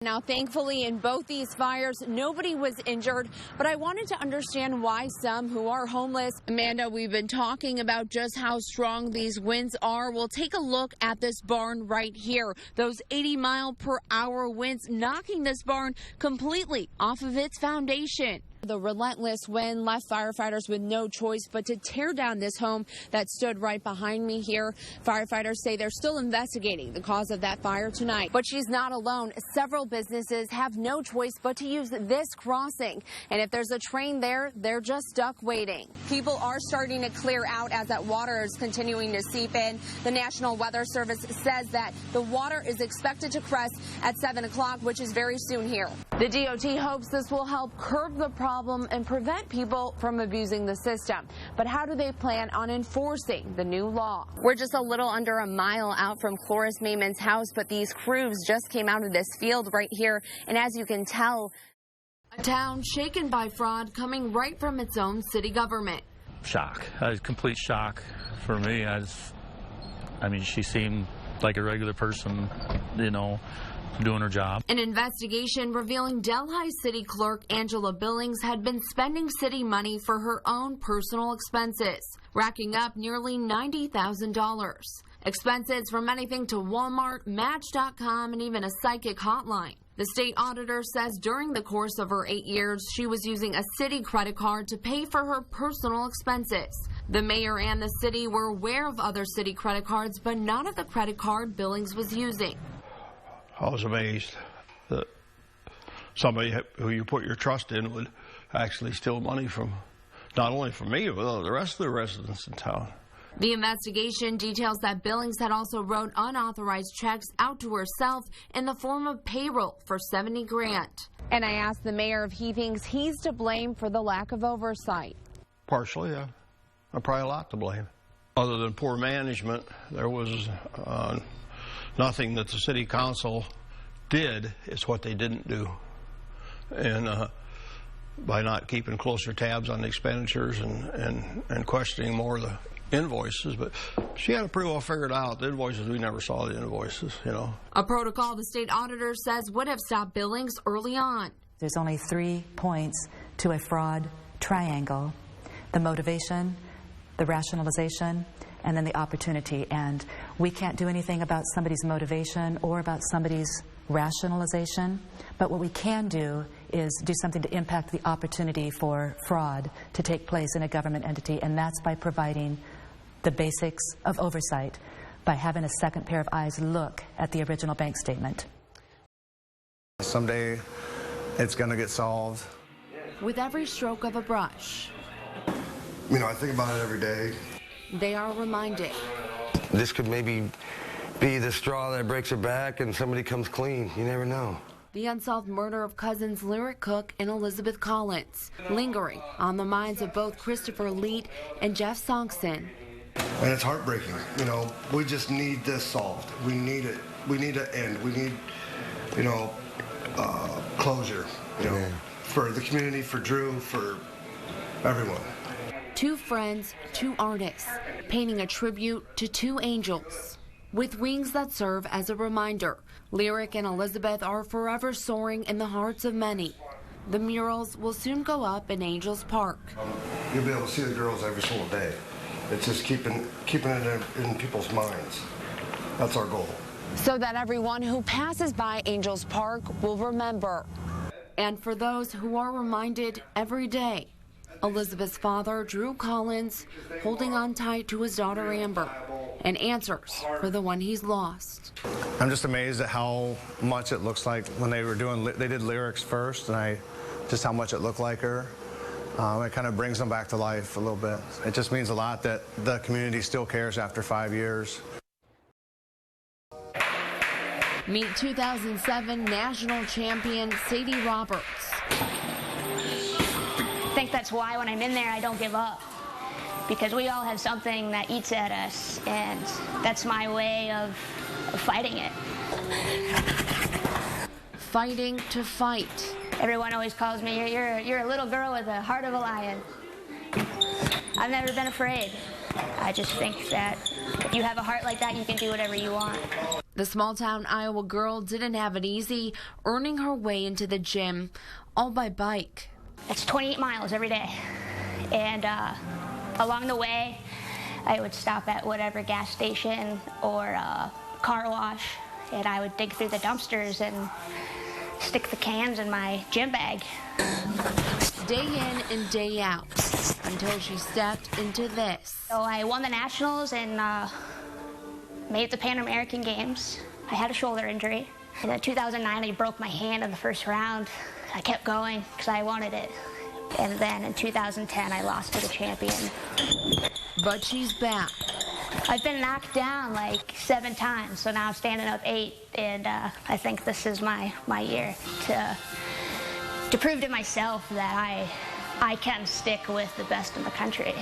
Now, thankfully, in both these fires, nobody was injured, but I wanted to understand why some who are homeless. Amanda, we've been talking about just how strong these winds are. We'll take a look at this barn right here. Those 80-mile-per-hour winds knocking this barn completely off of its foundation. The relentless wind left firefighters with no choice but to tear down this home that stood right behind me here. Firefighters say they're still investigating the cause of that fire tonight. But she's not alone. Several businesses have no choice but to use this crossing. And if there's a train there, they're just stuck waiting. People are starting to clear out as that water is continuing to seep in. The National Weather Service says that the water is expected to crest at 7 o'clock, which is very soon here. The DOT hopes this will help curb the problem and prevent people from abusing the system. But how do they plan on enforcing the new law? We're just a little under a mile out from Cloris Mayman's house, but these crews just came out of this field right here. And as you can tell, a town shaken by fraud coming right from its own city government. Shock. Complete shock for me. I mean, she seemed like a regular person, you know, doing her job. An investigation revealing Delhi City Clerk Angela Billings had been spending city money for her own personal expenses, racking up nearly $90,000. Expenses from anything to Walmart, Match.com, and even a psychic hotline. The state auditor says during the course of her 8 years, she was using a city credit card to pay for her personal expenses. The mayor and the city were aware of other city credit cards, but not of the credit card Billings was using. I was amazed that somebody who you put your trust in would actually steal money from, not only from me, but the rest of the residents in town. The investigation details that Billings had also wrote unauthorized checks out to herself in the form of payroll for $70 grand. And I asked the mayor if he thinks he's to blame for the lack of oversight. Partially, yeah. I'm probably a lot to blame. Other than poor management, there was nothing that the city council did. It's what they didn't do. And by not keeping closer tabs on the expenditures and questioning more of the invoices, but she had it pretty well figured out. The invoices, we never saw the invoices, you know. A protocol the state auditor says would have stopped Billings early on. There's only 3 points to a fraud triangle: the motivation, the rationalization, and then the opportunity. And we can't do anything about somebody's motivation or about somebody's rationalization, but what we can do is do something to impact the opportunity for fraud to take place in a government entity, and that's by providing the basics of oversight, by having a second pair of eyes look at the original bank statement. Someday it's going to get solved. With every stroke of a brush, you know, I think about it every day. They are reminded. This could maybe be the straw that breaks her back and somebody comes clean. You never know. The unsolved murder of cousins Lyric Cook and Elizabeth Collins, lingering on the minds of both Christopher Leet and Jeff Sonkson. And it's heartbreaking. You know, we just need this solved. We need it. We need an end. We need, you know, closure, you know, for the community, for Drew, for everyone. 2 friends, 2 artists, painting a tribute to 2 angels with wings that serve as a reminder. Lyric and Elizabeth are forever soaring in the hearts of many. The murals will soon go up in Angels Park. You'll be able to see the girls every single day. It's just keeping it in people's minds. That's our goal. So that everyone who passes by Angels Park will remember. And for those who are reminded every day, Elizabeth's father, Drew Collins, holding on tight to his daughter, Amber, and answers for the one he's lost. I'm just amazed at how much it looks like when they did lyrics first, and just how much it looked like her. It kind of brings them back to life a little bit. It just means a lot that the community still cares after 5 years. Meet 2007 national champion Sadie Roberts. I think that's why when I'm in there I don't give up, because we all have something that eats at us, and that's my way of fighting it. Fighting to fight. Everyone always calls me, you're a little girl with a heart of a lion. I've never been afraid. I just think that if you have a heart like that, you can do whatever you want. The small-town Iowa girl didn't have it easy, earning her way into the gym, all by bike. It's 28 miles every day, and along the way, I would stop at whatever gas station or car wash, and I would dig through the dumpsters and stick the cans in my gym bag. Day in and day out, until she stepped into this. So I won the Nationals and made the Pan American Games. I had a shoulder injury. And in 2009, I broke my hand in the first round. I kept going because I wanted it. And then in 2010, I lost to the champion. But she's back. I've been knocked down like 7 times, so now I'm standing up 8, and I think this is my year to prove to myself that I can stick with the best in the country.